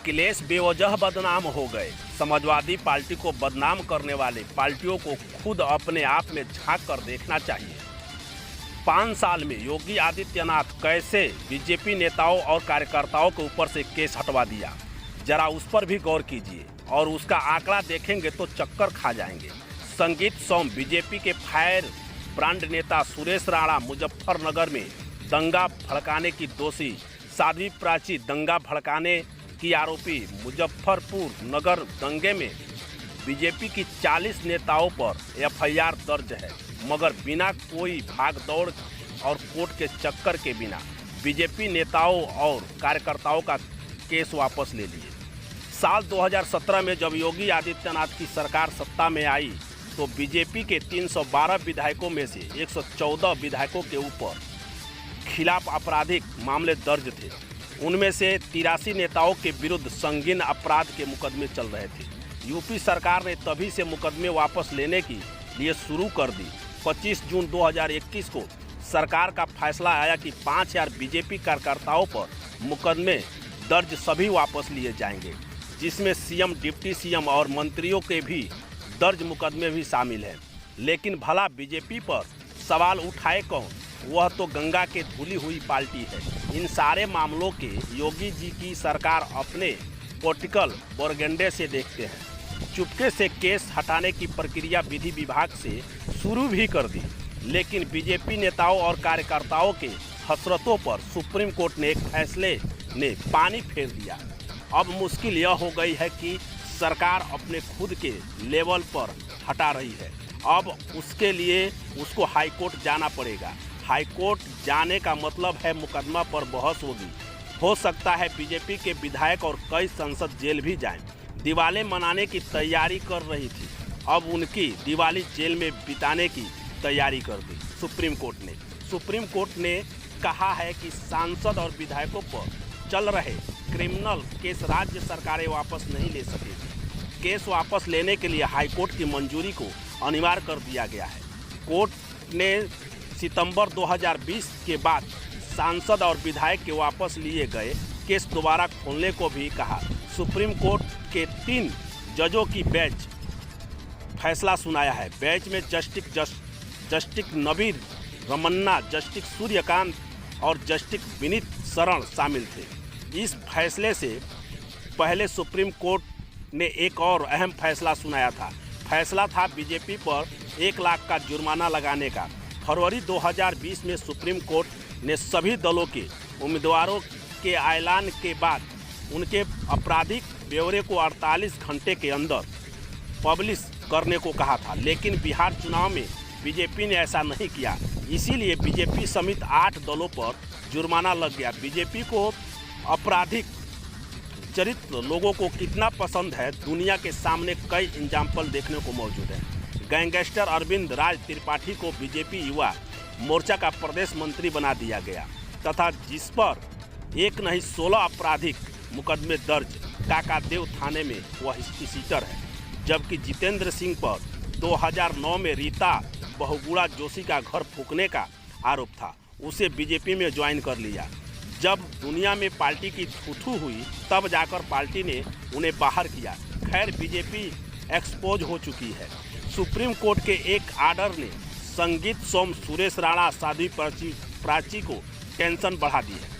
अखिलेश बेवजह बदनाम हो गए। समाजवादी पार्टी को बदनाम करने वाले पार्टियों को खुद अपने आप में झांक कर देखना चाहिए। 5 साल में योगी आदित्यनाथ कैसे बीजेपी नेताओं और कार्यकर्ताओं के ऊपर से केस हटवा दिया, जरा उस पर भी गौर कीजिए और उसका आंकड़ा देखेंगे तो चक्कर खा जाएंगे। संगीत सोम बीजेपी के फायर ब्रांड नेता सुरेश राणा मुजफ्फरनगर में दंगा भड़काने की दोषी, साध्वी प्राची दंगा भड़काने की आरोपी। मुजफ्फरपुर नगर दंगे में बीजेपी की 40 नेताओं पर एफआईआर दर्ज है, मगर बिना कोई भागदौड़ और कोर्ट के चक्कर के बिना बीजेपी नेताओं और कार्यकर्ताओं का केस वापस ले लिए। साल 2017 में जब योगी आदित्यनाथ की सरकार सत्ता में आई तो बीजेपी के 312 विधायकों में से 114 विधायकों के ऊपर खिलाफ आपराधिक मामले दर्ज थे। उनमें से 83 नेताओं के विरुद्ध संगीन अपराध के मुकदमे चल रहे थे। यूपी सरकार ने तभी से मुकदमे वापस लेने की लिए शुरू कर दी। 25 जून 2021 को सरकार का फैसला आया कि 5000 बीजेपी कार्यकर्ताओं पर मुकदमे दर्ज सभी वापस लिए जाएंगे, जिसमें सीएम, डिप्टी सीएम और मंत्रियों के भी दर्ज मुकदमे भी शामिल हैं। लेकिन भला बीजेपी पर सवाल उठाए कौन? वह तो गंगा के धुली हुई पार्टी है। इन सारे मामलों के योगी जी की सरकार अपने पॉलिटिकल प्रोपेगेंडे से देखते हैं। चुपके से केस हटाने की प्रक्रिया विधि विभाग से शुरू भी कर दी, लेकिन बीजेपी नेताओं और कार्यकर्ताओं के हसरतों पर सुप्रीम कोर्ट ने एक फैसले ने पानी फेर दिया। अब मुश्किल यह हो गई है कि सरकार अपने खुद के लेवल पर हटा रही है। अब उसके लिए उसको हाई कोर्ट जाना पड़ेगा। हाई कोर्ट जाने का मतलब है मुकदमा पर बहस होगी। हो सकता है बीजेपी के विधायक और कई सांसद जेल भी जाएं। दिवाली मनाने की तैयारी कर रही थी, अब उनकी दिवाली जेल में बिताने की तैयारी कर दी सुप्रीम कोर्ट ने। सुप्रीम कोर्ट ने कहा है कि सांसद और विधायकों पर चल रहे क्रिमिनल केस राज्य सरकारें वापस नहीं ले सकेगी। केस वापस लेने के लिए हाईकोर्ट की मंजूरी को अनिवार्य कर दिया गया है। कोर्ट ने सितंबर 2020 के बाद सांसद और विधायक के वापस लिए गए केस दोबारा खोलने को भी कहा। सुप्रीम कोर्ट के 3 जजों की बेंच फैसला सुनाया है। बेंच में जस्टिस नबीर रमन्ना, जस्टिस सूर्यकांत और जस्टिस विनीत शरण शामिल थे। इस फैसले से पहले सुप्रीम कोर्ट ने एक और अहम फैसला सुनाया था। फैसला था बीजेपी पर 1 लाख का जुर्माना लगाने का। फरवरी 2020 में सुप्रीम कोर्ट ने सभी दलों के उम्मीदवारों के ऐलान के बाद उनके आपराधिक ब्यौरे को 48 घंटे के अंदर पब्लिश करने को कहा था, लेकिन बिहार चुनाव में बीजेपी ने ऐसा नहीं किया। इसीलिए बीजेपी समेत 8 दलों पर जुर्माना लग गया। बीजेपी को आपराधिक चरित्र लोगों को कितना पसंद है, दुनिया के सामने कई एग्जाम्पल देखने को मौजूद है। गैंगस्टर अरविंद राज त्रिपाठी को बीजेपी युवा मोर्चा का प्रदेश मंत्री बना दिया गया तथा जिस पर एक नहीं 16 आपराधिक मुकदमे दर्ज काकादेव थाने में वह हिस्ट्री सीटर है। जबकि जितेंद्र सिंह पर 2009 में रीता बहुगुणा जोशी का घर फूंकने का आरोप था, उसे बीजेपी में ज्वाइन कर लिया। जब दुनिया में पार्टी की थू-थू हुई तब जाकर पार्टी ने उन्हें बाहर किया। खैर, बीजेपी एक्सपोज हो चुकी है। सुप्रीम कोर्ट के एक आर्डर ने संगीत सोम, सुरेश राणा, साध्वी प्राची को टेंशन बढ़ा दी है।